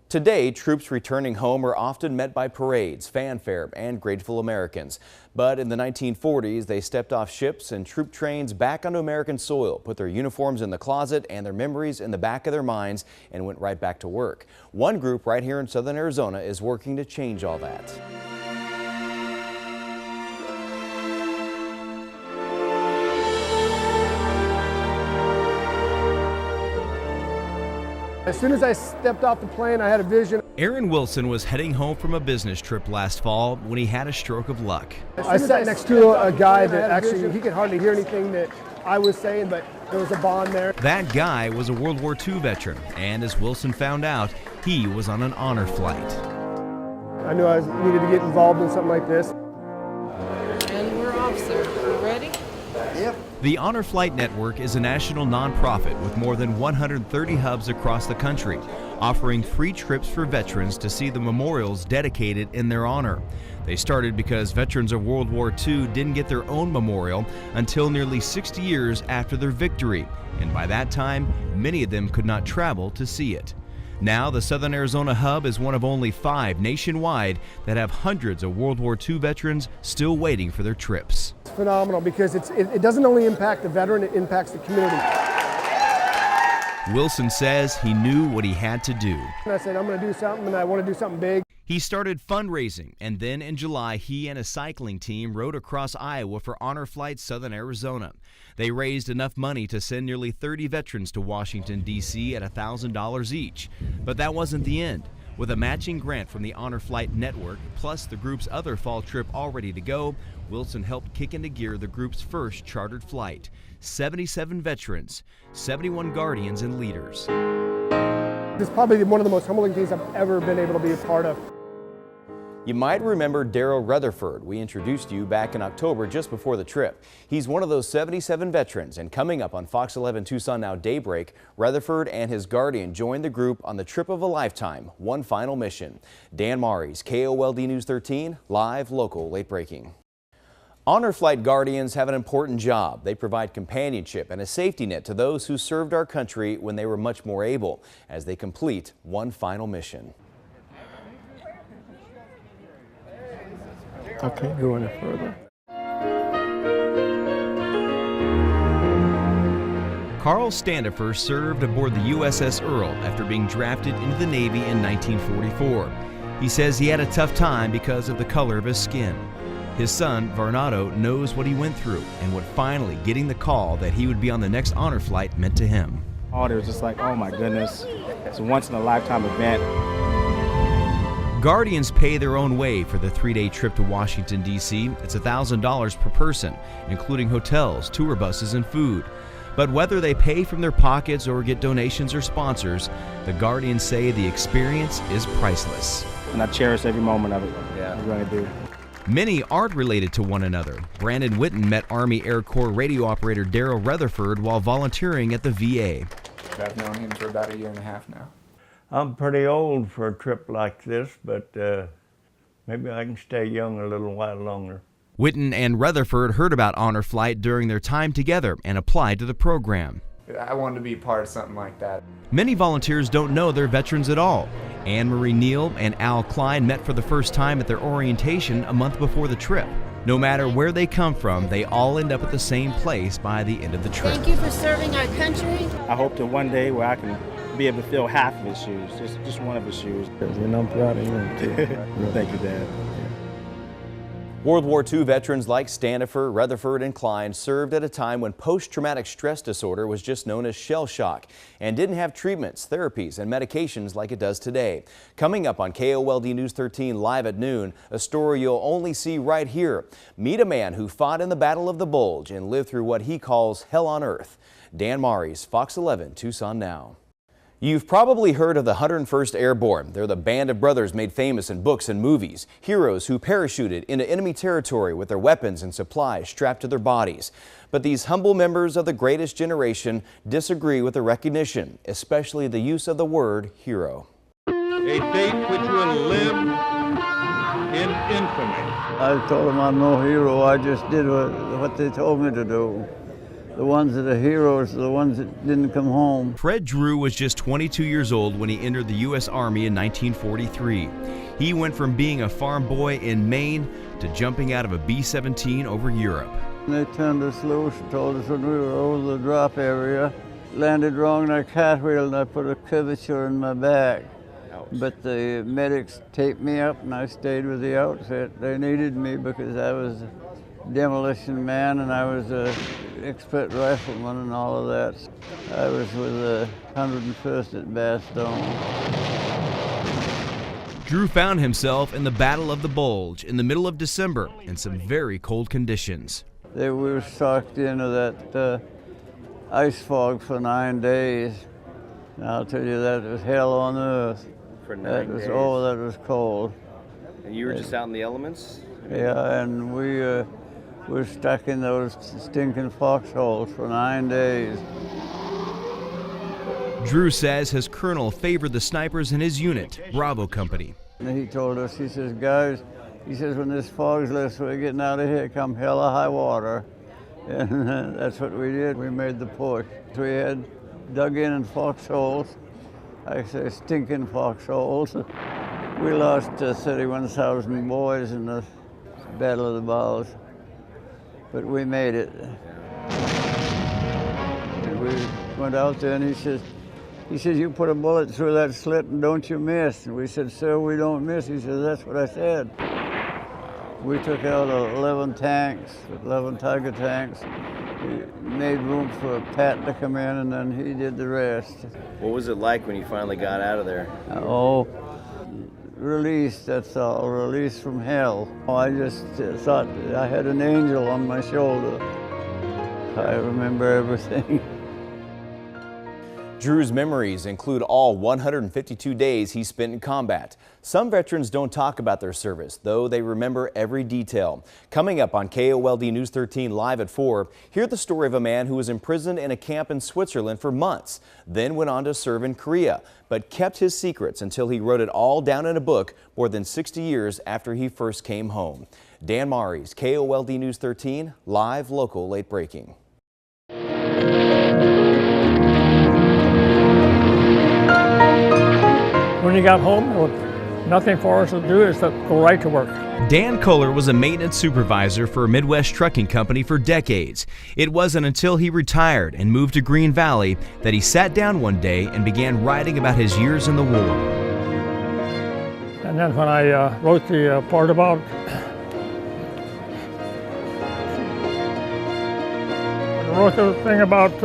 Today, troops returning home are often met by parades, fanfare, and grateful Americans. But in the 1940s, they stepped off ships and troop trains back onto American soil, put their uniforms in the closet and their memories in the back of their minds, and went right back to work. One group right here in southern Arizona is working to change all that. As soon as I stepped off the plane, I had a vision. Aaron Wilson was heading home from a business trip last fall when he had a stroke of luck. I sat next to a guy that actually, he could hardly hear anything that I was saying, but there was a bond there. That guy was a World War II veteran, and as Wilson found out, he was on an honor flight. I knew I needed to get involved in something like this. And we're off, sir. You ready? Yep. The Honor Flight Network is a national nonprofit with more than 130 hubs across the country, offering free trips for veterans to see the memorials dedicated in their honor. They started because veterans of World War II didn't get their own memorial until nearly 60 years after their victory, and by that time, many of them could not travel to see it. Now, the Southern Arizona Hub is one of only 5 nationwide that have hundreds of World War II veterans still waiting for their trips. It's phenomenal because it doesn't only impact the veteran, it impacts the community. Wilson says he knew what he had to do. And I said, I'm going to do something, and I want to do something big. He started fundraising, and then in July, he and a cycling team rode across Iowa for Honor Flight Southern Arizona. They raised enough money to send nearly 30 veterans to Washington, D.C. at $1,000 each. But that wasn't the end. With a matching grant from the Honor Flight Network, plus the group's other fall trip all ready to go, Wilson helped kick into gear the group's first chartered flight. 77 veterans, 71 guardians and leaders. This is probably one of the most humbling things I've ever been able to be a part of. You might remember Daryl Rutherford. We introduced you back in October just before the trip. He's one of those 77 veterans, and coming up on Fox 11 Tucson Now Daybreak, Rutherford and his guardian joined the group on the trip of a lifetime, one final mission. Dan Marries, KOLD News 13, live, local, late breaking. Honor Flight Guardians have an important job. They provide companionship and a safety net to those who served our country when they were much more able, as they complete one final mission. I can't go any further. Carl Standifer served aboard the USS Earl after being drafted into the Navy in 1944. He says he had a tough time because of the color of his skin. His son, Varnado, knows what he went through and what finally getting the call that he would be on the next honor flight meant to him. Oh, it was just like, oh my goodness, it's a once-in-a-lifetime event. Guardians pay their own way for the 3-day trip to Washington, D.C. It's $1,000 per person, including hotels, tour buses, and food. But whether they pay from their pockets or get donations or sponsors, the Guardians say the experience is priceless. And I cherish every moment of it. Yeah, I really do. Many aren't related to one another. Brandon Witten met Army Air Corps radio operator Daryl Rutherford while volunteering at the VA. I've known him for about 1.5 years now. I'm pretty old for a trip like this, but maybe I can stay young a little while longer. Witten and Rutherford heard about Honor Flight during their time together and applied to the program. I wanted to be part of something like that. Many volunteers don't know they're veterans at all. Anne Marie Neal and Al Klein met for the first time at their orientation a month before the trip. No matter where they come from, they all end up at the same place by the end of the trip. Thank you for serving our country. I hope to one day where I can be able to fill half of his shoes, just one of his shoes. And I'm proud of you too. Thank you, Dad. World War II veterans like Standifer, Rutherford, and Klein served at a time when post-traumatic stress disorder was just known as shell shock and didn't have treatments, therapies, and medications like it does today. Coming up on KOLD News 13 live at noon, a story you'll only see right here. Meet a man who fought in the Battle of the Bulge and lived through what he calls hell on earth. Dan Marries, Fox 11 Tucson Now. You've probably heard of the 101st Airborne. They're the band of brothers made famous in books and movies. Heroes who parachuted into enemy territory with their weapons and supplies strapped to their bodies. But these humble members of the greatest generation disagree with the recognition, especially the use of the word hero. A date which will live in infamy. I told them I'm no hero. I just did what they told me to do. The ones that are heroes are the ones that didn't come home. Fred Drew was just 22 years old when he entered the U.S. Army in 1943. He went from being a farm boy in Maine to jumping out of a B-17 over Europe. They turned us loose and told us when we were over the drop area. Landed wrong in our cartwheel and I put a curvature in my back. Ouch. But the medics taped me up and I stayed with the outfit. They needed me because I was a demolition man and I was an expert rifleman and all of that. I was with the 101st at Bastogne. Drew found himself in the Battle of the Bulge in the middle of December in some very cold conditions. We were sucked into that ice fog for 9 days. And I'll tell you, that was hell on earth. For 9 days? Oh, that was cold. And you were just out in the elements? Yeah, and we were stuck in those stinking foxholes for 9 days. Drew says his colonel favored the snipers in his unit, Bravo Company. And he told us, he says, guys, he says, when this fog's lifts, we're getting out of here, come hell or high water. And that's what we did. We made the push. We had dug in foxholes. I say stinking foxholes. We lost 31,000 boys in the Battle of the Bulge, but we made it. And we went out there and he says, you put a bullet through that slit and don't you miss. And we said, sir, we don't miss. He says, that's what I said. We took out 11 tanks, 11 Tiger tanks. We made room for Pat to come in and then he did the rest. What was it like when you finally got out of there? Oh, released, that's all, released from hell. I just thought I had an angel on my shoulder. I remember everything. Drew's memories include all 152 days he spent in combat. Some veterans don't talk about their service, though they remember every detail. Coming up on KOLD News 13 Live at 4, hear the story of a man who was imprisoned in a camp in Switzerland for months, then went on to serve in Korea, but kept his secrets until he wrote it all down in a book more than 60 years after he first came home. Dan Marries, KOLD News 13, live, local, late breaking. When he got home, there was nothing for us to do except go right to work. Dan Kohler was a maintenance supervisor for a Midwest trucking company for decades. It wasn't until he retired and moved to Green Valley that he sat down one day and began writing about his years in the war. And then when I wrote the part about the thing about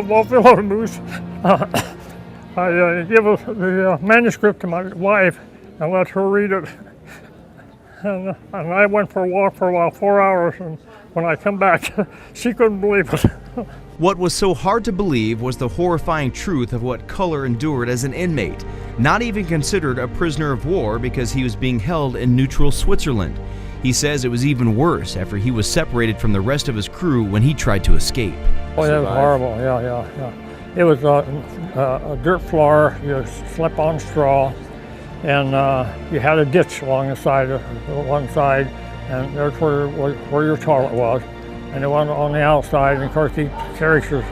buffalo moose, I give the manuscript to my wife and let her read it. And I went for a walk for about 4 hours, and when I come back, she couldn't believe it. What was so hard to believe was the horrifying truth of what Kohler endured as an inmate, not even considered a prisoner of war because he was being held in neutral Switzerland. He says it was even worse after he was separated from the rest of his crew when he tried to escape. Oh, that was horrible, yeah. It was a dirt floor, you slept on straw, and you had a ditch along the side, one side, and there's where your toilet was. And the one on the outside, and of course these characters,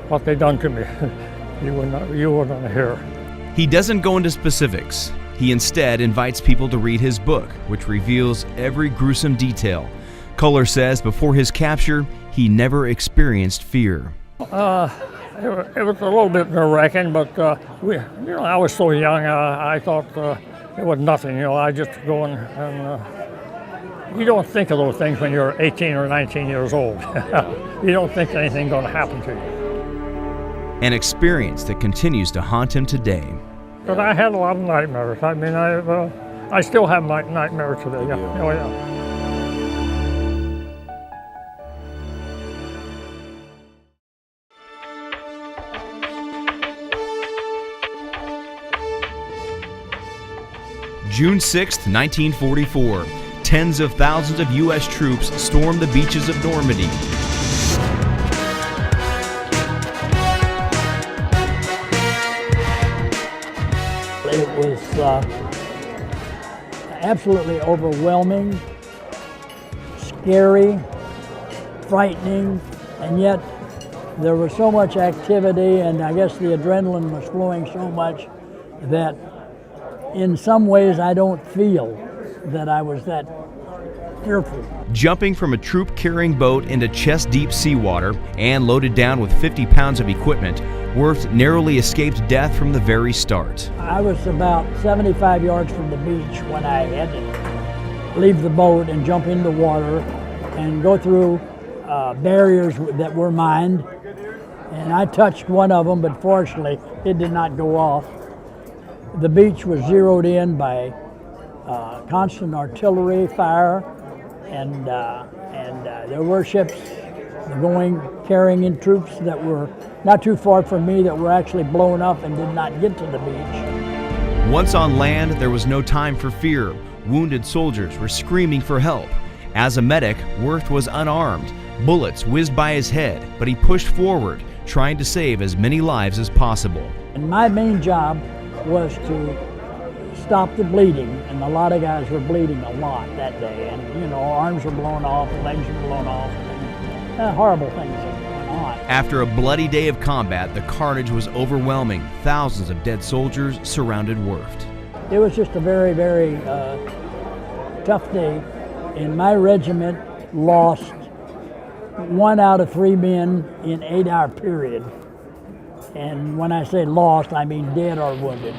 what they done to me, you wouldn't hear. He doesn't go into specifics. He instead invites people to read his book, which reveals every gruesome detail. Kohler says before his capture, he never experienced fear. It was a little bit nerve-wracking, but I was so young. I thought it was nothing. I just go and you don't think of those things when you're 18 or 19 years old. You don't think anything's going to happen to you. An experience that continues to haunt him today. But I had a lot of nightmares. I mean, I still have my nightmares today. Yeah. Oh, yeah. June 6, 1944. Tens of thousands of U.S. troops stormed the beaches of Normandy. It was absolutely overwhelming, scary, frightening, and yet There was so much activity, and I guess the adrenaline was flowing so much that in some ways I don't feel that I was that fearful. Jumping from a troop-carrying boat into chest-deep seawater and loaded down with 50 pounds of equipment, Worth narrowly escaped death from the very start. I was about 75 yards from the beach when I had to leave the boat and jump in the water and go through barriers that were mined. And I touched one of them, but fortunately it did not go off. The beach was zeroed in by constant artillery fire, and there were ships carrying in troops that were not too far from me that were actually blown up and did not get to the beach. Once on land, there was no time for fear. Wounded soldiers were screaming for help. As a medic, Worth was unarmed. Bullets whizzed by his head, but he pushed forward, trying to save as many lives as possible. And my main job was to stop the bleeding, and a lot of guys were bleeding a lot that day, and arms were blown off, legs were blown off, and horrible things that went on. After a bloody day of combat, the carnage was overwhelming. Thousands of dead soldiers surrounded Worth. It was just a very, very tough day, and my regiment lost 1 out of 3 men in 8-hour period. And when I say lost, I mean dead or wounded,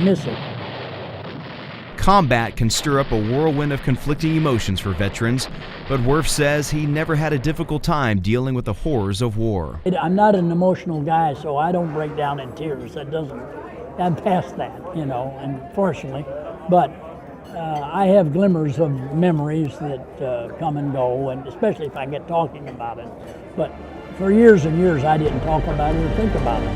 missing. Combat can stir up a whirlwind of conflicting emotions for veterans, but Worth says he never had a difficult time dealing with the horrors of war. I'm not an emotional guy, so I don't break down in tears. I'm past that, unfortunately. But I have glimmers of memories that come and go, and especially if I get talking about it. But for years and years, I didn't talk about it or think about it.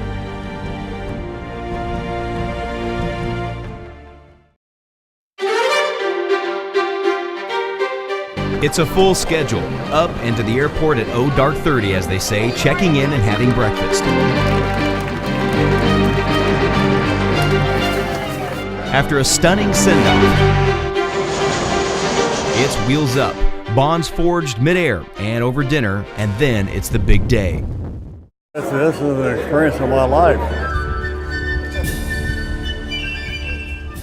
It's a full schedule, up and to the airport at dark 30, as they say, checking in and having breakfast. After a stunning send-off, it's wheels up, bonds forged midair and over dinner, and then it's the big day. This is an experience of my life.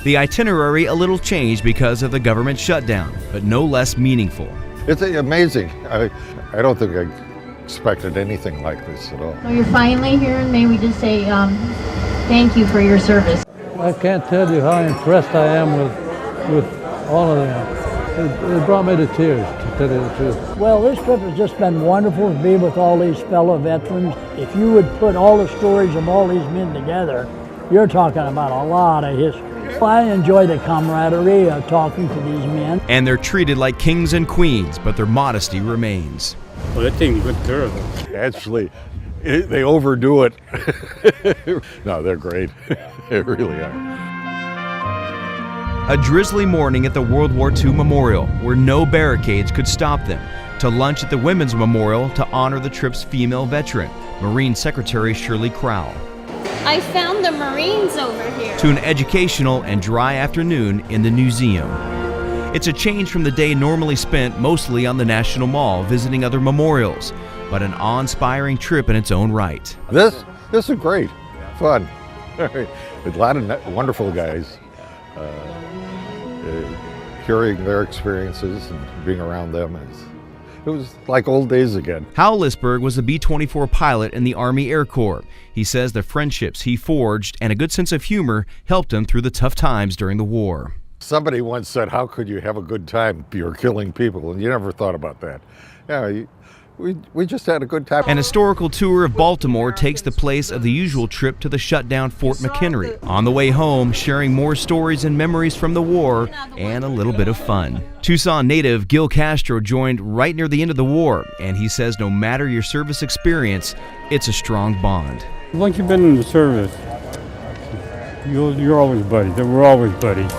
The itinerary a little changed because of the government shutdown, but no less meaningful. It's amazing. I don't think I expected anything like this at all. Well, you're finally here, and may we just say thank you for your service. I can't tell you how impressed I am with all of them. It brought me to tears, to tell you the truth. Well, this trip has just been wonderful to be with all these fellow veterans. If you would put all the stories of all these men together, you're talking about a lot of history. I enjoy the camaraderie of talking to these men. And they're treated like kings and queens, but their modesty remains. Well, they take good care of them. Actually, they overdo it. No, they're great. They really are. A drizzly morning at the World War II Memorial, where no barricades could stop them, to lunch at the Women's Memorial to honor the trip's female veteran, Marine Secretary Shirley Crowell. I found the Marines over here. To an educational and dry afternoon in the museum. It's a change from the day normally spent mostly on the National Mall visiting other memorials, but an awe-inspiring trip in its own right. This is great, fun. A lot of wonderful guys. Hearing their experiences and being around them, it was like old days again. Hal Lisberg was a B-24 pilot in the Army Air Corps. He says the friendships he forged and a good sense of humor helped him through the tough times during the war. Somebody once said, how could you have a good time if you're killing people? And you never thought about that. Yeah, we just had a good time. An historical tour of Baltimore takes the place of the usual trip to the shutdown Fort McHenry. On the way home, sharing more stories and memories from the war and a little bit of fun. Tucson native Gil Castro joined right near the end of the war, and he says no matter your service experience, it's a strong bond. Once you've been in the service, you're always buddies. We're always buddies.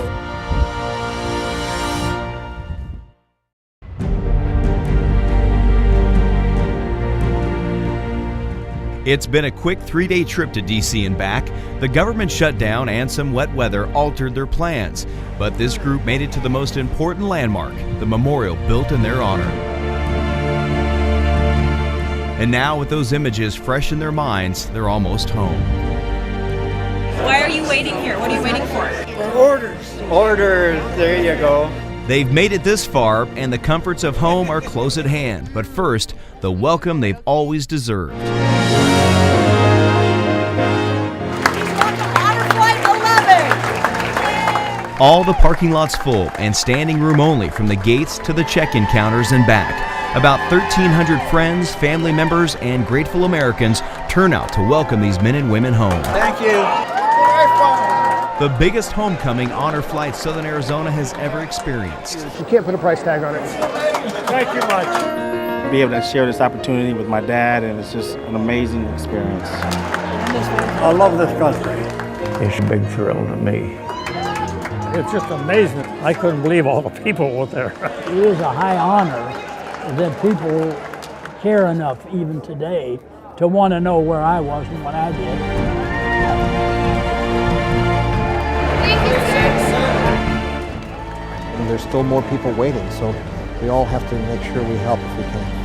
It's been a quick 3-day trip to D.C. and back. The government shutdown and some wet weather altered their plans, but this group made it to the most important landmark, the memorial built in their honor. And now, with those images fresh in their minds, they're almost home. Why are you waiting here? What are you waiting for? Orders, there you go. They've made it this far, and the comforts of home are close at hand. But first, the welcome they've always deserved. All the parking lots full and standing room only from the gates to the check-in counters and back. About 1,300 friends, family members, and grateful Americans turn out to welcome these men and women home. Thank you. The biggest homecoming honor flight Southern Arizona has ever experienced. You can't put a price tag on it. Thank you much. Be able to share this opportunity with my dad, and it's just an amazing experience. I love this country. It's a big thrill to me. It's just amazing. I couldn't believe all the people were there. It is a high honor that people care enough even today to want to know where I was and what I did. And there's still more people waiting, so we all have to make sure we help if we can.